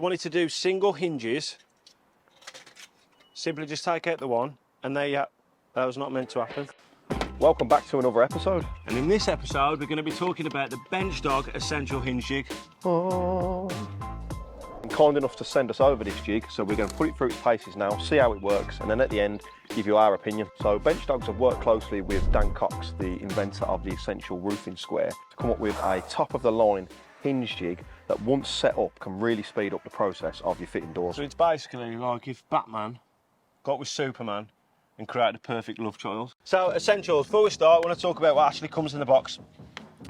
I wanted to do single hinges. Simply just take out the one, and there you have. That was not meant to happen. Welcome back to another episode. And in this episode, we're going to be talking about the BenchDoog Essential Hinge Jig. Kind enough to send us over this jig, so we're going to put it through its paces now, see how it works, and then at the end, give you our opinion. So BenchDogs have worked closely with Dan Cox, the inventor of the Essential Roofing Square, to come up with a top-of-the-line hinge jig that once set up can really speed up the process of your fitting doors. So it's basically like if Batman got with Superman and created a perfect love child. So essentials, before we start, I want to talk about what actually comes in the box.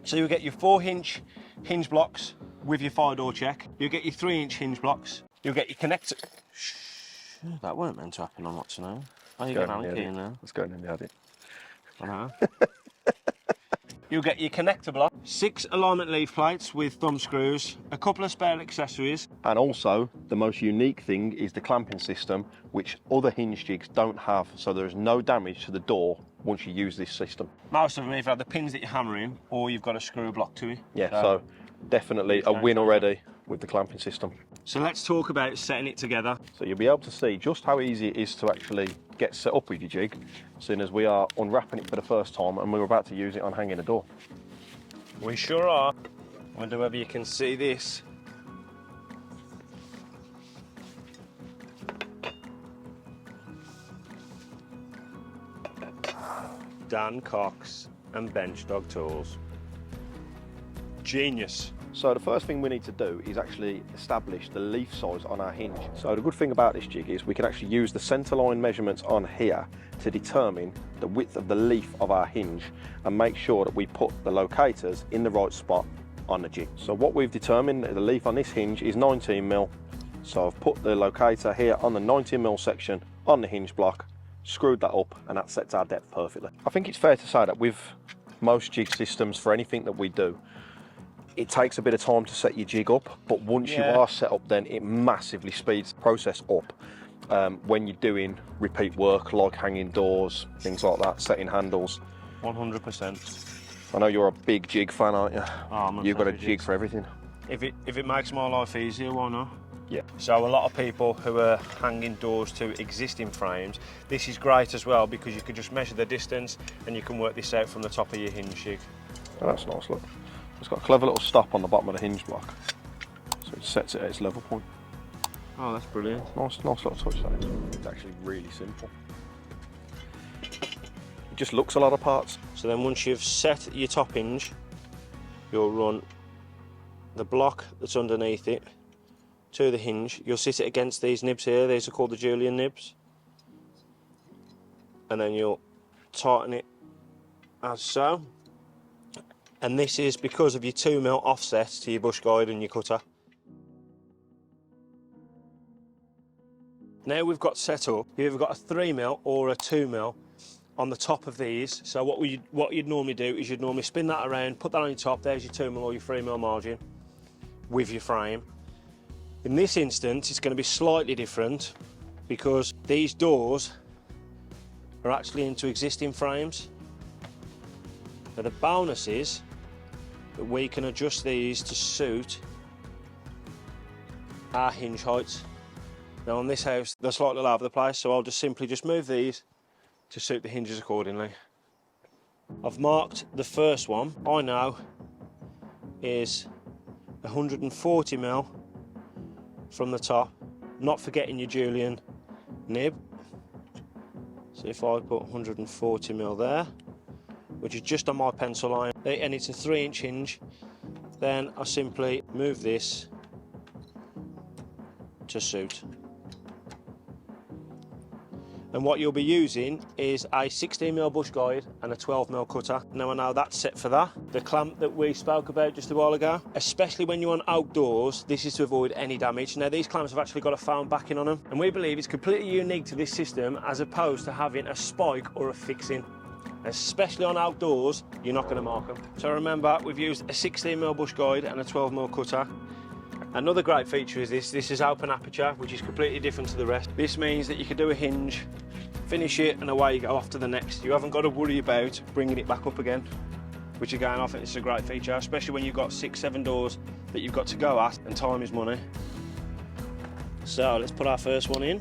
So you'll get your 4-inch hinge blocks with your fire door check. You'll get your 3-inch hinge blocks. You'll get your connector. Shh, that weren't meant to happen on what's now. Oh, you're going in there. Let's go in the attic. I know. You'll get your connector block, 6 alignment leaf plates with thumb screws, a couple of spare accessories. And also, the most unique thing is the clamping system, which other hinge jigs don't have, so there is no damage to the door once you use this system. Most of them either have the pins that you're hammering, or you've got a screw block to it. Yeah, so definitely a win already with the clamping system. So let's talk about setting it together. So you'll be able to see just how easy it is to actually get set up with your jig, seeing as we are unwrapping it for the first time and we're about to use it on hanging a door. We sure are. Wonder whether you can see this. Dan Cox and BenchDoog tools. Genius. So the first thing we need to do is actually establish the leaf size on our hinge. So the good thing about this jig is we can actually use the centre line measurements on here to determine the width of the leaf of our hinge and make sure that we put the locators in the right spot on the jig. So what we've determined, the leaf on this hinge is 19mm. So I've put the locator here on the 19mm section on the hinge block, screwed that up, and that sets our depth perfectly. I think it's fair to say that with most jig systems, for anything that we do, it takes a bit of time to set your jig up, but once you are set up, then it massively speeds the process up when you're doing repeat work like hanging doors, things like that, setting handles. 100%. I know you're a big jig fan, aren't you? Oh, you've got a jig for everything. If it makes my life easier, why not? Yeah. So a lot of people who are hanging doors to existing frames, this is great as well because you can just measure the distance and you can work this out from the top of your hinge jig. Oh, that's nice, look. It's got a clever little stop on the bottom of the hinge block, so it sets it at its level point. Oh, that's brilliant. Nice little touch that is. It's actually really simple. It just looks a lot of parts. So then once you've set your top hinge, you'll run the block that's underneath it to the hinge. You'll sit it against these nibs here. These are called the Julian nibs. And then you'll tighten it as so. And this is because of your 2mm offset to your bush guide and your cutter. Now we've got set up, you've either got a 3mm or a 2mm on the top of these. So what you'd normally do is you'd normally spin that around, put that on your top, there's your 2mm or your 3mm margin with your frame. In this instance, it's going to be slightly different because these doors are actually into existing frames. Now the bonus is that we can adjust these to suit our hinge heights. Now on this house, they're slightly all over the place, so I'll just simply move these to suit the hinges accordingly. I've marked the first one, I know, is 140mm from the top, not forgetting your Julian nib. So if I put 140mm there, which is just on my pencil line, and it's a 3-inch hinge, then I simply move this to suit. And what you'll be using is a 16mm bush guide and a 12mm cutter. Now I know that's set for that. The clamp that we spoke about just a while ago, especially when you're on outdoors, this is to avoid any damage. Now these clamps have actually got a foam backing on them, and we believe it's completely unique to this system as opposed to having a spike or a fixing. Especially on outdoors, you're not going to mark them. So remember, we've used a 16mm bush guide and a 12mm cutter. Another great feature is this is open aperture, which is completely different to the rest. This means that you can do a hinge, finish it, and away you go off to the next. You haven't got to worry about bringing it back up again, which again, I think this is a great feature, especially when you've got 6-7 doors that you've got to go at, and time is money. So let's put our first one in.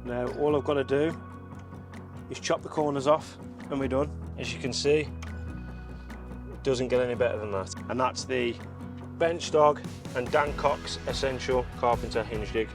Now all I've got to do is chop the corners off and we're done. As you can see, it doesn't get any better than that. And that's the BenchDog and Dan Cox Essential Carpenter Hinge Jig.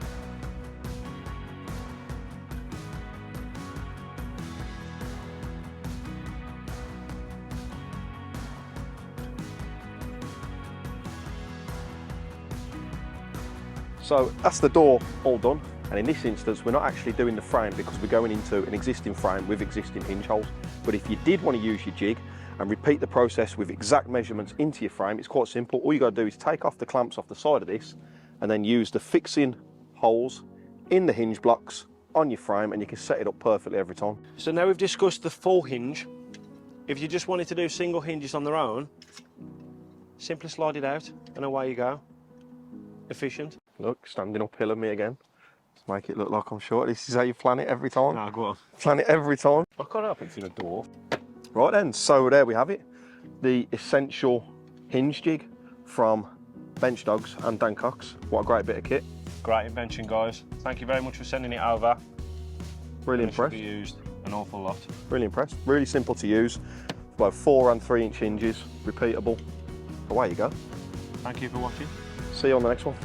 So that's the door all done. And in this instance, we're not actually doing the frame because we're going into an existing frame with existing hinge holes. But if you did want to use your jig and repeat the process with exact measurements into your frame, it's quite simple. All you got to do is take off the clamps off the side of this and then use the fixing holes in the hinge blocks on your frame, and you can set it up perfectly every time. So now we've discussed the full hinge. If you just wanted to do single hinges on their own, simply slide it out and away you go. Efficient. Look, standing uphill of me again. Let's make it look like I'm short. This is how you plan it every time. Ah, go on. Plan it every time. I can't help it through the door. Right then, so there we have it. The essential hinge jig from BenchDogs and Dan Cox. What a great bit of kit. Great invention, guys. Thank you very much for sending it over. Really It should impressed. be used an awful lot. Really impressed. Really simple to use. Both 4 and 3 inch hinges, repeatable. Away you go. Thank you for watching. See you on the next one.